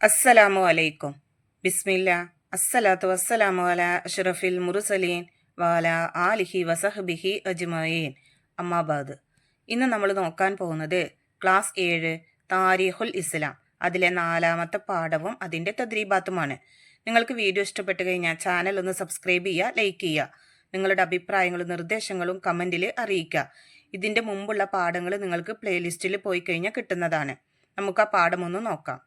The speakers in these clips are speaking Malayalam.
അസ്സലാമു അലൈക്കും. ബിസ്മില്ല. അസ്സലാത്തു വസ്സലാമു അലാ അഷ്റഫിൽ മുർസലീൻ വാല ആലിഹി വസഹ്ബിഹി അജ്മഈൻ. അമ്മാബാദ്. ഇന്ന് നമ്മൾ നോക്കാൻ പോകുന്നത് ക്ലാസ് 7 താരിഖുൽ ഇസ്ലാം, അതിലെ 4ാമത്തെ പാഠവും അതിൻ്റെ തദ്രീബാത്തുമാണ്. നിങ്ങൾക്ക് വീഡിയോ ഇഷ്ടപ്പെട്ട് കഴിഞ്ഞാൽ ചാനൽ ഒന്ന് സബ്സ്ക്രൈബ് ചെയ്യുക, ലൈക്ക് ചെയ്യുക. നിങ്ങളുടെ അഭിപ്രായങ്ങളും നിർദ്ദേശങ്ങളും കമൻറ്റിൽ അറിയിക്കുക. ഇതിൻ്റെ മുമ്പുള്ള പാഠങ്ങൾ നിങ്ങൾക്ക് പ്ലേലിസ്റ്റിൽ പോയി കഴിഞ്ഞാൽ കിട്ടുന്നതാണ്. നമുക്ക് ആ പാഠം ഒന്ന് നോക്കാം.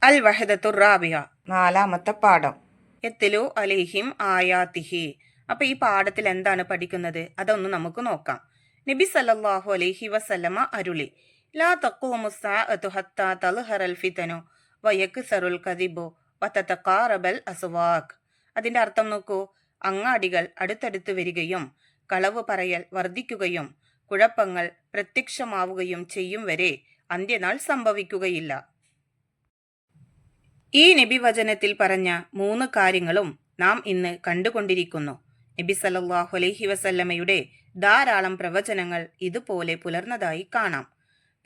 അൽ വഹദത്തുർ റാബിയ, 4ാമത്തെ പാഠം. യത്ലു അലൈഹിം ആയാതിഹി. അപ്പൊ ഈ പാഠത്തിൽ എന്താണ് പഠിക്കുന്നത് അതൊന്ന് നമുക്ക് നോക്കാം. നബി സല്ലല്ലാഹു അലൈഹി വസല്ലമ അരുളി, ലാ തഖൂമു സ്സാഅതു ഹത്താ തൽഹറൽ ഫിതനു വയക്സറുൽ കദിബു വതതഖാറബൽ അസ്വാഖ്. അതിന്റെ അർത്ഥം നോക്കൂ. അങ്ങാടികൾ അടുത്തടുത്ത് വരികയും കളവ് പറയൽ വർദ്ധിക്കുകയും കുഴപ്പങ്ങൾ പ്രത്യക്ഷമാവുകയും ചെയ്യും വരെ അന്ത്യനാൾ സംഭവിക്കുകയില്ല. ഈ നബി വചനത്തിൽ പറഞ്ഞ 3 കാര്യങ്ങളും നാം ഇന്ന് കണ്ടുകൊണ്ടിരിക്കുന്നു. നബി സല്ലല്ലാഹു അലൈഹി വസല്ലമയുടെ ധാരാളം പ്രവചനങ്ങൾ ഇതുപോലെ പുലർന്നതായി കാണാം.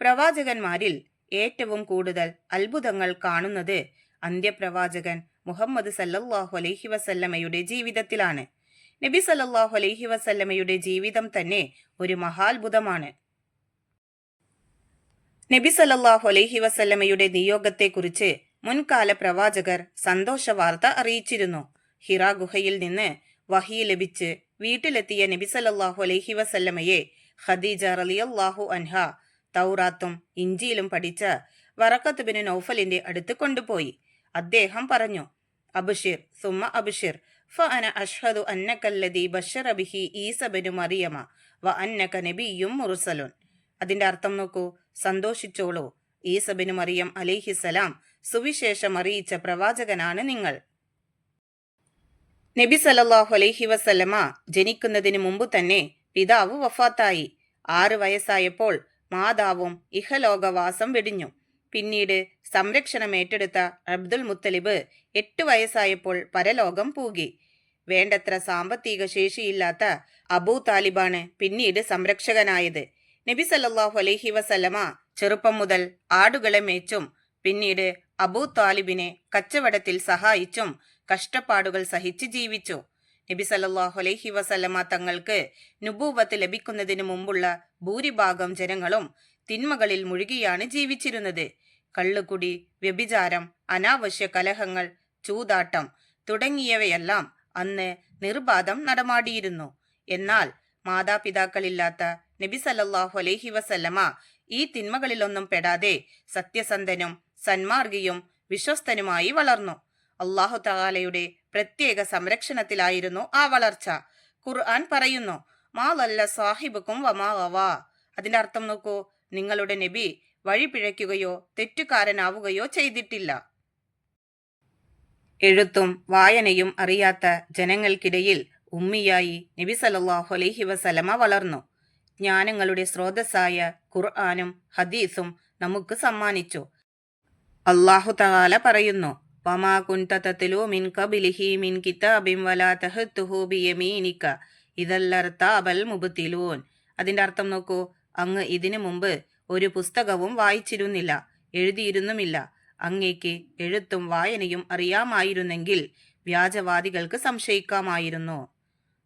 പ്രവാചകന്മാരിൽ ഏറ്റവും കൂടുതൽ അത്ഭുതങ്ങൾ കാണുന്നത് അന്ത്യപ്രവാചകൻ മുഹമ്മദ് സല്ലല്ലാഹു അലൈഹി വസല്ലമയുടെ ജീവിതത്തിലാണ്. നബി സല്ലല്ലാഹു അലൈഹി വസല്ലമയുടെ ജീവിതം തന്നെ ഒരു മഹാത്ഭുതമാണ്. നബി സല്ലല്ലാഹു അലൈഹി വസല്ലമയുടെ നിയോഗത്തെക്കുറിച്ച് മുൻകാല പ്രവാചകർ സന്തോഷ വാർത്ത അറിയിച്ചിരുന്നു. ഹിറാ ഗുഹയിൽ നിന്ന് വഹി ലഭിച്ച് വീട്ടിലെത്തിയ നബി സല്ലല്ലാഹു അലൈഹി വസല്ലമയെ ഖദീജ റളിയല്ലാഹു അൻഹ തൗറാത്തും ഇഞ്ചീലും പഠിച്ച വറഖത്ത് ബിൻ നൗഫലിന്റെ അടുത്ത് കൊണ്ടുപോയി. അദ്ദേഹം പറഞ്ഞു, അബ്ശിർ സുമ്മ അബ്ശിർ ഫഅന അഷ്ഹദു അന്നകല്ലദീ ബശറ ബിഹി ഈസ ബിൻ മറിയമ വ അന്നക നബിയ്യും മുർസലുൻ. അതിന്റെ അർത്ഥം നോക്കൂ. സന്തോഷിച്ചോളൂ, ഈസ ബിൻ മറിയം അലൈഹിസലാം സുവിശേഷം അറിയിച്ച പ്രവാചകനാണ് നിങ്ങൾ. നബി സല്ലല്ലാഹു അലൈഹി വസല്ലമ ജനിക്കുന്നതിന് മുമ്പ് തന്നെ പിതാവ് വഫാത്തായി. 6 വയസ്സായപ്പോൾ മാതാവും ഇഹലോകവാസം വെടിഞ്ഞു. പിന്നീട് സംരക്ഷണം ഏറ്റെടുത്ത അബ്ദുൽ മുത്തലിബ് 8 വയസ്സായപ്പോൾ പരലോകം പൂകി. വേണ്ടത്ര സാമ്പത്തിക ശേഷിയില്ലാത്ത അബൂ താലിബാണ് പിന്നീട് സംരക്ഷകനായത്. നബി സല്ലല്ലാഹു അലൈഹി വസല്ലമ ചെറുപ്പം മുതൽ ആടുകളെ മേച്ചും പിന്നീട് അബൂ താലിബിനെ കച്ചവടത്തിൽ സഹായിച്ചും കഷ്ടപ്പാടുകൾ സഹിച്ച് ജീവിച്ചു. നബി സല്ലല്ലാഹു അലൈഹി വസല്ലമ തങ്ങൾക്ക് നുബൂവത്ത് ലഭിക്കുന്നതിന് മുമ്പുള്ള ഭൂരിഭാഗം ജനങ്ങളും തിന്മകളിൽ മുഴുകിയാണ് ജീവിച്ചിരുന്നത്. കള്ളുകുടി, വ്യഭിചാരം, അനാവശ്യ കലഹങ്ങൾ, ചൂതാട്ടം തുടങ്ങിയവയെല്ലാം അന്ന് നിർബാധം നടമാടിയിരുന്നു. എന്നാൽ മാതാപിതാക്കളില്ലാത്ത നബി സല്ലല്ലാഹു അലൈഹി വസല്ലമ ഈ തിന്മകളിലൊന്നും പെടാതെ സത്യസന്ധനും സന്മാർഗിയും വിശ്വസ്തനുമായി വളർന്നു. അല്ലാഹു തആലയുടെ പ്രത്യേക സംരക്ഷണത്തിലായിരുന്നു ആ വളർച്ച. ഖുർആൻ പറയുന്നു, മാ ലല്ല സാഹിബുക്കും വമാ ഗവാ. അതിന്റെ അർത്ഥം നോക്കൂ. നിങ്ങളുടെ നബി വഴി പിഴയ്ക്കുകയോ തെറ്റുകാരനാവുകയോ ചെയ്തിട്ടില്ല. എഴുത്തും വായനയും അറിയാത്ത ജനങ്ങൾക്കിടയിൽ ഉമ്മിയായി നബി സല്ലല്ലാഹു അലൈഹി വസല്ലമ വളർന്നു. ജ്ഞാനങ്ങളുടെ സ്രോതസ്സായ ഖുർആനും ഹദീസും നമുക്ക് സമ്മാനിച്ചു. അല്ലാഹു തആല പറയുന്നു, വമാ കുൻത തത്ലു മിൻ ഖബ്ലിഹി മിൻ കിതാബിൻ വലാ തഹ്തുഹു ബിയമീനിക ഇദല്ലർതാബൽ മുബ്തിലൂൻ. അതിന്റെ അർത്ഥം നോക്കൂ. അങ്ങ് ഇതിനു മുമ്പ് ഒരു പുസ്തകവും വായിച്ചിരുന്നില്ല, എഴുതിയിരുന്നുമില്ല. അങ്ങേക്ക് എഴുത്തും വായനയും അറിയാമായിരുന്നെങ്കിൽ വ്യാജവാദികൾക്ക് സംശയിക്കാമായിരുന്നു.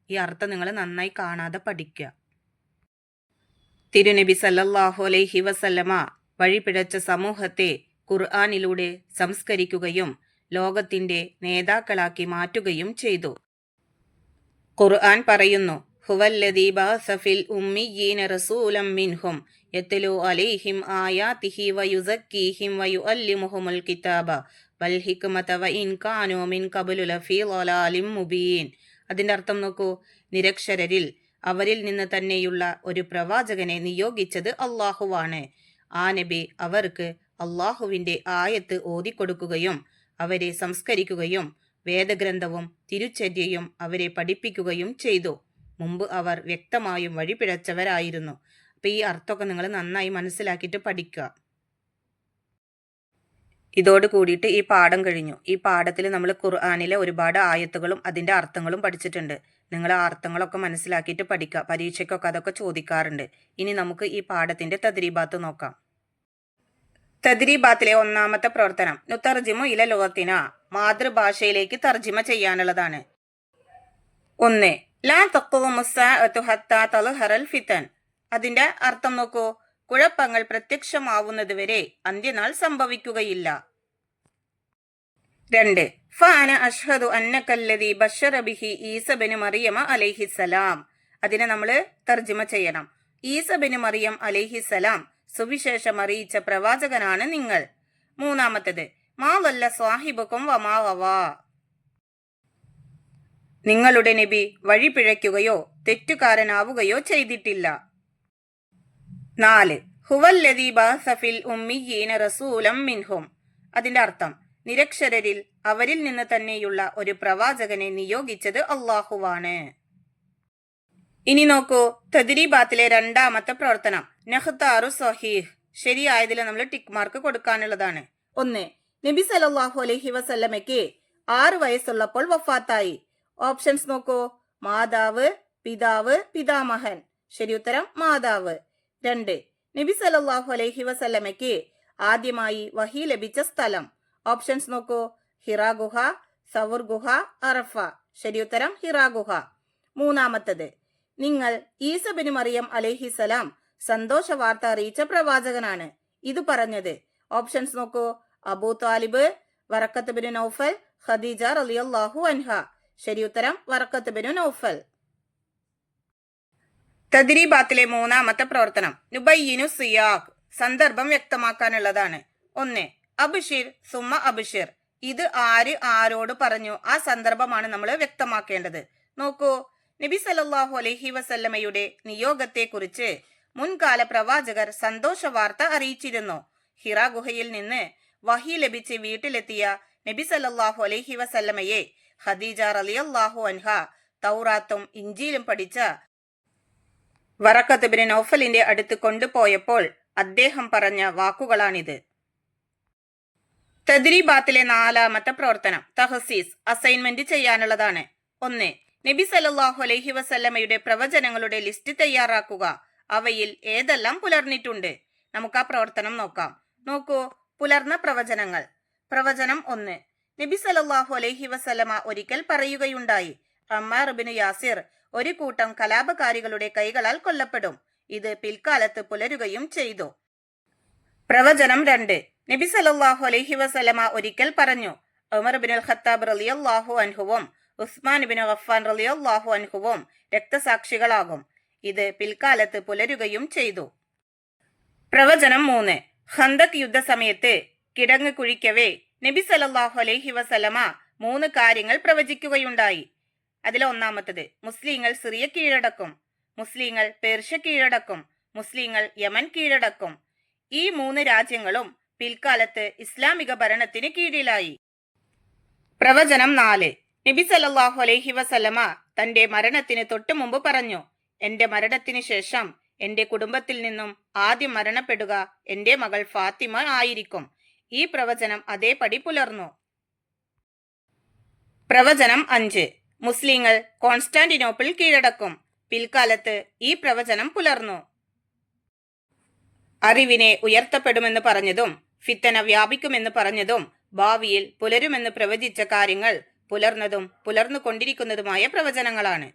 ഈ അർത്ഥം നിങ്ങൾ നന്നായി കാണാതെ പഠിക്കുക. തിരുനബി സല്ലല്ലാഹു അലൈഹി വസല്ലമ വഴിപിഴച്ച സമൂഹത്തെ ഖുർആനിലൂടെ സംസ്കരിക്കുകയും ലോകത്തിന്റെ നേതാക്കളാക്കി മാറ്റുകയും ചെയ്തു. ഖുർആൻ പറയുന്നു, ഹുവല്ലദീ ബഅസ ഫിൽ ഉമ്മിയ്യീന റസൂലൻ മിൻഹും യത്ലു അലൈഹിം ആയാതിഹി വയുസക്കീഹിം വയുഅല്ലിമുഹുമുൽ കിതാബ വൽ ഹിക്മത വഇൻ കാനൂ മിൻ ഖബ്ലു ലഫീ ളലാലിൻ മുബീൻ. അതിന്റെ അർത്ഥം നോക്കൂ. നിരക്ഷരരിൽ അവരിൽ നിന്ന് തന്നെയുള്ള ഒരു പ്രവാചകനെ നിയോഗിച്ചത് അള്ളാഹുവാണ്. ആ നബി അവർക്ക് അള്ളാഹുവിന്റെ ആയത്ത് ഓതിക്കൊടുക്കുകയും അവരെ സംസ്കരിക്കുകയും വേദഗ്രന്ഥവും തിരുചര്യയും അവരെ പഠിപ്പിക്കുകയും ചെയ്തു. മുമ്പ് അവർ വ്യക്തമായും വഴിപിഴച്ചവരായിരുന്നു. അപ്പൊ ഈ അർത്ഥമൊക്കെ നിങ്ങൾ നന്നായി മനസ്സിലാക്കിയിട്ട് പഠിക്കുക. ഇതോട് കൂടിയിട്ട് ഈ പാഠം കഴിഞ്ഞു. ഈ പാഠത്തിൽ നമ്മൾ ഖുർആനിലെ ഒരുപാട് ആയത്തുകളും അതിൻ്റെ അർത്ഥങ്ങളും പഠിച്ചിട്ടുണ്ട്. നിങ്ങൾ ആ അർത്ഥങ്ങളൊക്കെ മനസ്സിലാക്കിയിട്ട് പഠിക്കുക. പരീക്ഷയ്ക്കൊക്കെ അതൊക്കെ ചോദിക്കാറുണ്ട്. ഇനി നമുക്ക് ഈ പാഠത്തിൻ്റെ തദ്രീബാത്ത് നോക്കാം. തദ്രീബാത്തിലെ ഒന്നാമത്തെ പ്രവർത്തനം നുതർജിമു ഇല ലുഗത്തിന, മാതൃഭാഷയിലേക്ക് തർജിമ ചെയ്യാനുള്ളതാണ്. 1. ലാ തഖ്വമു സ്സാഅതു ഹത്താ തൽഹറൽ ഫിതൻ. അതിന്റെ അർത്ഥം നോക്കൂ. കുഴപ്പങ്ങൾ പ്രത്യക്ഷമാവുന്നതുവരെ അന്ത്യനാൾ സംഭവിക്കുകയില്ല. 2. ഫഅന അഷ്ഹദു അന്നകല്ലദീ ബശ്ശറ ബിഹി ഈസ ബിനു മറിയമ അലൈഹിസ്സലാം. അതിനെ നമ്മൾ തർജിമ ചെയ്യണം. ഈസ ബിനു മറിയം അലൈഹിസ്സലാം സുവിശേഷം അറിയിച്ച പ്രവാചകനാണ് നിങ്ങൾ. 3. മാ വല്ല സ്വാഹിബുക്കും വമാ വവാ. നിങ്ങളുടെ നബി വഴി പിഴയ്ക്കുകയോ തെറ്റുകാരനാവുകയോ ചെയ്തിട്ടില്ല. 4. ഹുവല്ലദീ ബഅസ ഫിൽ ഉമ്മിയ്യീന റസൂലം മിൻഹും. അതിന്റെ അർത്ഥം നിരക്ഷരരിൽ അവരിൽ നിന്ന് തന്നെയുള്ള ഒരു പ്രവാചകനെ നിയോഗിച്ചത് അള്ളാഹുവാണ്. ഇനി നോക്കൂ, തദ്രീബാത്തിലെ രണ്ടാമത്തെ പ്രവർത്തനം നഖ്താറു സ്വഹീഹ്. ശരിയായതിൽ നമ്മൾ ടിക്ക് മാർക്ക് കൊടുക്കാനുള്ളതാണ്. 1. നബി സല്ലല്ലാഹു അലൈഹി വസല്ലമയ്ക്ക് 6 വയസ്സുള്ളപ്പോൾ വഫാത്തായി. ഓപ്ഷൻസ് നോക്കൂ. മാതാവ്, പിതാവ്, പിതാമഹൻ. ശരി ഉത്തരം മാതാവ്. 2. നബി സല്ലല്ലാഹു അലൈഹി വസല്ലമയ്ക്ക് ആദ്യമായി വഹി ലഭിച്ച സ്ഥലം. ഓപ്ഷൻസ് നോക്കൂ. ഹിറാ ഗുഹ, സൗർ ഗുഹ, അറഫ. ശരി ഉത്തരം ഹിറാ ഗുഹ. 3. നിങ്ങൾ ഈസ ബിനു മറിയം അലൈഹിസലാം സന്തോഷ വാർത്ത അറിയിച്ച പ്രവാചകനാണ്. ഇത് പറഞ്ഞത്. ഓപ്ഷൻസ് നോക്കൂ. അബൂ താലിബ്, വറക്കത്ത് ബിനു നൗഫൽ, ഖദീജ റളിയല്ലാഹു അൻഹ. ശരി ഉത്തരം വറക്കത്ത് ബിനു നൗഫൽ. തദ്രീബാത്തിലെ മൂന്നാമത്തെ പ്രവർത്തനം നുബയ്യിനു സിയാഖ്. സന്ദർഭം വ്യക്തമാക്കാനുള്ളതാണ്. 1. അബ്ഷിർ സുമ്മ അബ്ഷിർ. ഇത് ആര് ആരോട് പറഞ്ഞു, ആ സന്ദർഭമാണ് നമ്മൾ വ്യക്തമാക്കേണ്ടത്. നോക്കൂ, നബി സല്ലല്ലാഹു അലൈഹി വസല്ലമയുടെ നിയോഗത്തെ കുറിച്ച് മുൻകാല പ്രവാചകർ സന്തോഷ വാർത്ത അറിയിച്ചിരുന്നു. ഹിറാ ഗുഹയിൽ നിന്ന് വഹി ലഭിച്ച് വീട്ടിലെത്തിയ നബി സല്ലല്ലാഹു അലൈഹി വസല്ലമയെ ഖദീജ റളിയല്ലാഹു അൻഹ തൗറാത്തും ഇഞ്ചീലും പഠിച്ച വറക്കത്ത് ബിൻ നൗഫലിന്റെ അടുത്ത് കൊണ്ടുപോയപ്പോൾ അദ്ദേഹം പറഞ്ഞ വാക്കുകളാണിത്. തദ്രീബാത്തിലെ നാലാമത്തെ പ്രവർത്തനം തഹസീസ്. അസൈൻമെന്റ് ചെയ്യാനുള്ളതാണ്. 1. നബി സല്ലല്ലാഹു അലൈഹി വസല്ലമയുടെ പ്രവചനങ്ങളുടെ ലിസ്റ്റ് തയ്യാറാക്കുക. അവയിൽ ഏതെല്ലാം പുലർന്നിട്ടുണ്ട്? നമുക്ക് ആ പ്രവർത്തനം നോക്കാം. നോക്കൂ, പുലർന്ന പ്രവചനങ്ങൾ. പ്രവചനം 1. നബി സല്ലല്ലാഹു അലൈഹി വസല്ലമ ഒരിക്കൽ പറയുകയുണ്ടായി, അമ്മാർ ഇബ്നു യാസിർ ഒരു കൂട്ടം കലാപകാരികളുടെ കൈകളാൽ കൊല്ലപ്പെടും. ഇത് പിൽക്കാലത്ത് പുലരുകയും ചെയ്തു. പ്രവചനം 2. നബി സല്ലല്ലാഹു അലൈഹി വസല്ലമ ഒരിക്കൽ പറഞ്ഞു, ഉമർ ഇബ്നുൽ ഖത്താബ് റളിയല്ലാഹു അൻഹുവും ഉസ്മാൻ ഇബ്നു ഗഫ്ഫാൻ റളിയല്ലാഹു അൻഹുവും രക്തസാക്ഷികളാകും. ഇത് പിൽക്കാലത്ത് പുലരുകയും ചെയ്തു. പ്രവചനം 3. ഖന്തക് യുദ്ധസമയത്ത് കിടങ്ങ് കുഴിക്കവേ നബി സല്ലല്ലാഹു അലൈഹി വസല്ലമ 3 കാര്യങ്ങൾ പ്രവചിക്കുകയുണ്ടായി. അതിൽ ഒന്നാമത്തത് മുസ്ലിങ്ങൾ സിറിയ കീഴടക്കും, മുസ്ലിങ്ങൾ പേർഷ്യ കീഴടക്കും, മുസ്ലിങ്ങൾ യമൻ കീഴടക്കും. ഈ 3 രാജ്യങ്ങളും പിൽക്കാലത്ത് ഇസ്ലാമിക ഭരണത്തിന് കീഴിലായി. പ്രവചനം 4. നബി സല്ലല്ലാഹു അലൈഹി വസല്ലമ തന്റെ മരണത്തിന് തൊട്ടു മുമ്പ് പറഞ്ഞു, എന്റെ മരണത്തിന് ശേഷം എന്റെ കുടുംബത്തിൽ നിന്നും ആദ്യം മരണപ്പെടുക എന്റെ മകൾ ഫാത്തിമ ആയിരിക്കും. ഈ പ്രവചനം അതേപടി പുലർന്നു. പ്രവചനം 5. മുസ്ലിങ്ങൾ കോൺസ്റ്റാന്റിനോപ്പിൾ കീഴടക്കും. പിൽക്കാലത്ത് ഈ പ്രവചനം പുലർന്നു. അറിവിനെ ഉയർത്തപ്പെടുമെന്ന് പറഞ്ഞതും ഫിത്തന വ്യാപിക്കുമെന്ന് പറഞ്ഞതും ഭാവിയിൽ പുലരുമെന്ന് പ്രവചിച്ച കാര്യങ്ങൾ പുലർന്നതും പുലർന്നുകൊണ്ടിരിക്കുന്നതുമായ പ്രവചനങ്ങളാണ്.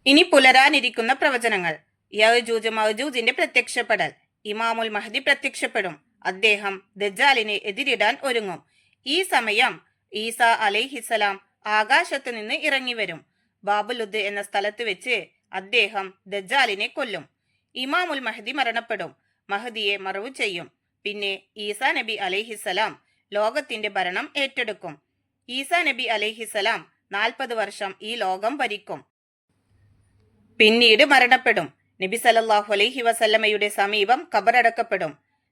ഇനി പുലരാനിരിക്കുന്ന പ്രവചനങ്ങൾ. യഅജൂജ് മഅജൂജിന്റെ പ്രത്യക്ഷപ്പെടൽ. ഇമാമുൽ മഹ്ദി പ്രത്യക്ഷപ്പെടും. അദ്ദേഹം ദജ്ജാലിനെ എതിരിടാൻ ഒരുങ്ങും. ഈ സമയം ഈസ അലൈഹിസ്സലാം ആകാശത്ത് നിന്ന് ഇറങ്ങി വരും. ബാബുലുദ് എന്ന സ്ഥലത്ത് വെച്ച് അദ്ദേഹം ദജ്ജാലിനെ കൊല്ലും. ഇമാമുൽ മഹ്ദി മരണപ്പെടും. മഹ്ദിയെ മറവു ചെയ്യും. പിന്നെ ഈസാ നബി അലൈഹിസ്സലാം ലോകത്തിന്റെ ഭരണം ഏറ്റെടുക്കും. ഈസാ നബി അലൈഹിസ്സലാം 40 വർഷം ഈ ലോകം ഭരിക്കും. പിന്നീട് മരണപ്പെടും. നബി സല്ലല്ലാഹു അലൈഹി വസല്ലമയുടെ സമീപം ഖബറടക്കപ്പെടും.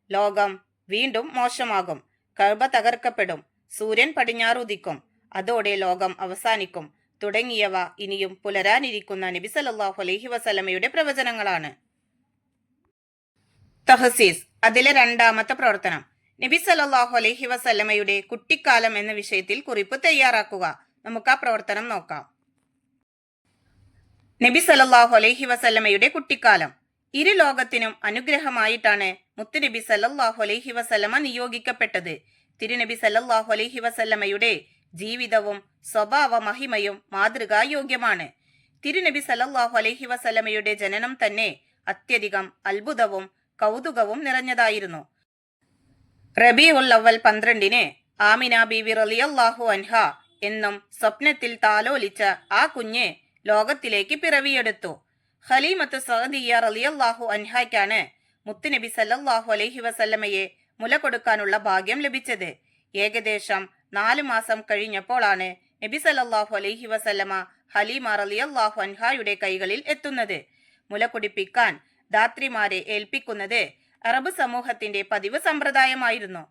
ലോകം വീണ്ടും മോശമാകും. കഅബ തകർക്കപ്പെടും. സൂര്യൻ പടിഞ്ഞാറുദിക്കും. അതോടെ ലോകം അവസാനിക്കും. തുടങ്ങിയവ ഇനിയും പുലരാനിരിക്കുന്ന നബി സല്ലല്ലാഹു അലൈഹി വസല്ലമയുടെ പ്രവചനങ്ങളാണ്. തഹസീസ്. അതിലെ രണ്ടാമത്തെ പ്രവർത്തനം നബി സല്ലല്ലാഹു അലൈഹി വസല്ലമയുടെ കുട്ടിക്കാലം എന്ന വിഷയത്തിൽ കുറിപ്പ് തയ്യാറാക്കുക. നമുക്ക് ആ പ്രവർത്തനം നോക്കാം. നബി സല്ലല്ലാഹു അലൈഹി വസല്ലമയുടെ കുട്ടിക്കാലം. ഇരു ലോകത്തിനും അനുഗ്രഹമായിട്ടാണ് മുത്തുനബി സല്ലല്ലാഹു അലൈഹി വസല്ലമ നിയോഗിക്കപ്പെട്ടത്. തിരുനബി സല്ലല്ലാഹു അലൈഹി വസല്ലമയുടെ ജീവിതവും സ്വഭാവ മഹിമയും മാതൃകായോഗ്യമാണ്. തിരുനബി സല്ലല്ലാഹു അലൈഹി വസല്ലമയുടെ ജനനം തന്നെ അത്യധികം അത്ഭുതവും കൗതുകവും നിറഞ്ഞതായിരുന്നു. റബീഉൽ അവ്വൽ 12 ആമിന ബീവി റളിയല്ലാഹു അൻഹ എന്നും സ്വപ്നത്തിൽ താലോലിച്ച ആ കുഞ്ഞ് ലോകത്തിലേക്ക് പിറവിയെടുത്തു. ഖലീമത്ത് സഅദിയ്യ റളിയല്ലാഹു അൻഹയ്ക്കാണ് മുത്തുനബി സല്ലല്ലാഹു അലൈഹി വസല്ലമയെ മുല കൊടുക്കാനുള്ള ഭാഗ്യം ലഭിച്ചത്. ഏകദേശം 4 മാസം കഴിഞ്ഞപ്പോഴാണ് നബി സല്ലല്ലാഹു അലൈഹി വസല്ലമ ഹലീമ റളിയല്ലാഹു അൻഹയുടെ കൈകളിൽ എത്തുന്നത്. മുല കുടിപ്പിക്കാൻ ധാത്രിമാരെ ഏൽപ്പിക്കുന്നത് അറബ് സമൂഹത്തിന്റെ പതിവ് സമ്പ്രദായമായിരുന്നു.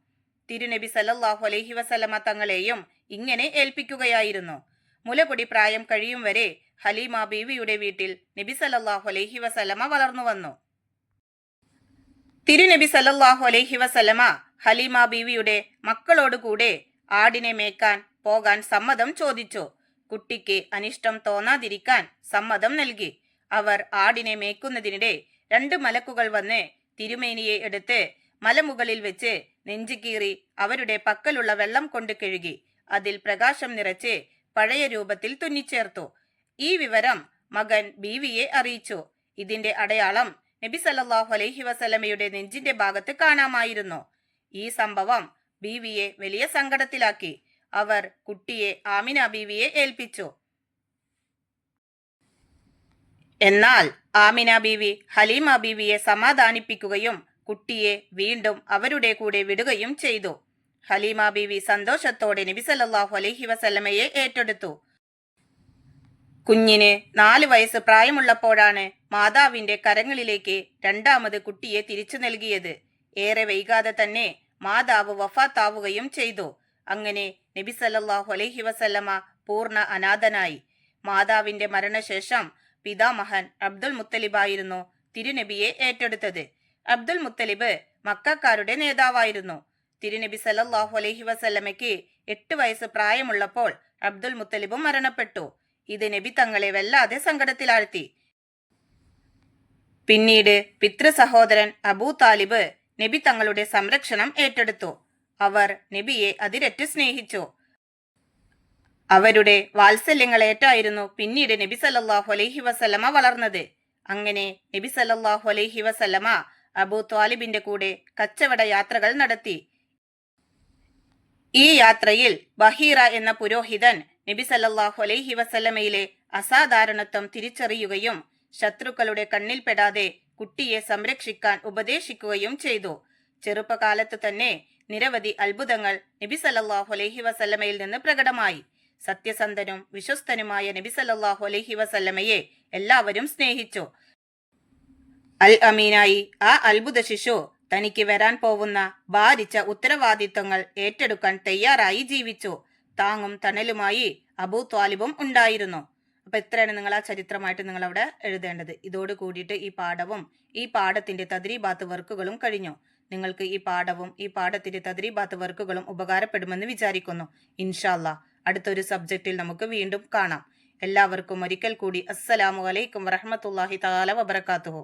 തിരുനബി സല്ലല്ലാഹു അലൈഹി വസല്ലമ തങ്ങളെയും ഇങ്ങനെ ഏൽപ്പിക്കുകയായിരുന്നു. മുലകുടി പ്രായം കഴിയും വരെ ഹലീമ ബീവിയുടെ വീട്ടിൽ നബി സല്ലല്ലാഹു അലൈഹി വസല്ലമ വളർന്നു വന്നു. തിരുനബി സല്ലല്ലാഹു അലൈഹി വസല്ലമ ഹലീമ ബീവിയുടെ മക്കളോടുകൂടെ ആടിനെ മേക്കാൻ പോകാൻ സമ്മതം ചോദിച്ചു. കുട്ടിക്ക് അനിഷ്ടം തോന്നാതിരിക്കാൻ സമ്മതം നൽകി. അവർ ആടിനെ മേക്കുന്നതിനിടെ 2 മലക്കുകൾ വന്ന് തിരുമേനിയെ എടുത്ത് മലമുകളിൽ വെച്ച് നെഞ്ചു കീറി അവരുടെ പക്കലുള്ള വെള്ളം കൊണ്ട് കഴുകി അതിൽ പ്രകാശം നിറച്ച് പഴയ രൂപത്തിൽ തുന്നിച്ചേർത്തു. ഈ വിവരം മകൻ ബീവിയെ അറിയിച്ചു. ഇതിന്റെ അടയാളം നബി സല്ലല്ലാഹു അലൈഹി വസല്ലമയുടെ നെഞ്ചിന്റെ ഭാഗത്ത് കാണാമായിരുന്നു. ഈ സംഭവം ബീവിയെ വലിയ സങ്കടത്തിലാക്കി. അവർ കുട്ടിയെ ആമിന ബീവിയെ ഏൽപ്പിച്ചു. എന്നാൽ ആമിന ബീവി ഹലീമ ബീവിയെ സമാധാനിപ്പിക്കുകയും കുട്ടിയെ വീണ്ടും അവരുടെ കൂടെ വിടുകയും ചെയ്തു. ഹലീമ ബീവി സന്തോഷത്തോടെ നബി സല്ലല്ലാഹു അലൈഹി വസല്ലമയെ ഏറ്റെടുത്തു. കുഞ്ഞിന് 4 വയസ്സ് പ്രായമുള്ളപ്പോഴാണ് മാതാവിന്റെ കരങ്ങളിലേക്ക് രണ്ടാമത് കുട്ടിയെ തിരിച്ചു നൽകിയത്. ഏറെ വൈകാതെ തന്നെ മാതാവ് വഫാത്താവുകയും ചെയ്തു. അങ്ങനെ നബി സല്ലല്ലാഹു അലൈഹി വസല്ലമ പൂർണ്ണ അനാഥനായി. മാതാവിന്റെ മരണശേഷം പിതാമഹൻ അബ്ദുൽ മുത്തലിബായിരുന്നു തിരുനബിയെ ഏറ്റെടുത്തത്. അബ്ദുൽ മുത്തലിബ് മക്കക്കാരുടെ നേതാവായിരുന്നു. തിരുനബി സല്ലല്ലാഹു അലൈഹി വസല്ലമയ്ക്ക് 8 വയസ്സ് പ്രായമുള്ളപ്പോൾ അബ്ദുൽ മുത്തലിബും മരണപ്പെട്ടു. ഇത് നബി തങ്ങളെ വല്ലാതെ സങ്കടത്തിലാഴ്ത്തി. പിന്നീട് പിതൃ സഹോദരൻ അബൂ താലിബ് നബി തങ്ങളുടെ സംരക്ഷണം ഏറ്റെടുത്തു. അവർ നബിയെ അതിരറ്റ് സ്നേഹിച്ചു. അവരുടെ വാത്സല്യങ്ങളേറ്റായിരുന്നു പിന്നീട് നബി സല്ലല്ലാഹു അലൈഹി വസല്ലമ വളർന്നത്. അങ്ങനെ നബി സല്ലല്ലാഹു അലൈഹി വസല്ലമ അബൂ ത്വാലിബിന്റെ കൂടെ കച്ചവട യാത്രകൾ നടത്തി. ഈ യാത്രയിൽ ബഹീറ എന്ന പുരോഹിതൻ നബി സല്ലല്ലാഹു അലൈഹി വസല്ലമയിലെ അസാധാരണത്വം തിരിച്ചറിയുകയും ശത്രുക്കളുടെ കണ്ണിൽപ്പെടാതെ കുട്ടിയെ സംരക്ഷിക്കാൻ ഉപദേശിക്കുകയും ചെയ്തു. ചെറുപ്പകാലത്ത് തന്നെ നിരവധി അത്ഭുതങ്ങൾ നബി സല്ലല്ലാഹു അലൈഹി വസല്ലമയിൽ നിന്ന് പ്രകടമായി. സത്യസന്ധനും വിശ്വസ്തനുമായ നബി സല്ലല്ലാഹു അലൈഹി വസല്ലമയെ എല്ലാവരും സ്നേഹിച്ചു. അൽ അമീനായി ആ അത്ഭുത ശിശു തനിക്ക് വരാൻ പോവുന്ന ഭാരിച്ച ഉത്തരവാദിത്വങ്ങൾ ഏറ്റെടുക്കാൻ തയ്യാറായി ജീവിച്ചു. താങ്ങും തണലുമായി അബൂ ത്വാലിബും ഉണ്ടായിരുന്നു. അപ്പൊ ഇത്രയാണ് നിങ്ങൾ ആ ചരിത്രമായിട്ട് നിങ്ങൾ അവിടെ എഴുതേണ്ടത്. ഇതോട് കൂടിയിട്ട് ഈ പാഠവും ഈ പാഠത്തിന്റെ തദ്രീബാത്ത് വർക്കുകളും കഴിഞ്ഞു. നിങ്ങൾക്ക് ഈ പാഠവും ഈ പാഠത്തിന്റെ തദ്രീബാത്ത് വർക്കുകളും ഉപകാരപ്പെടുമെന്ന് വിചാരിക്കുന്നു. ഇൻഷാ അല്ലാഹ് അടുത്തൊരു സബ്ജക്റ്റിൽ നമുക്ക് വീണ്ടും കാണാം. എല്ലാവർക്കും ഒരിക്കൽ കൂടി അസ്സലാമു അലൈക്കും വറഹ്മത്തുള്ളാഹി തആല വബറകാതുഹു.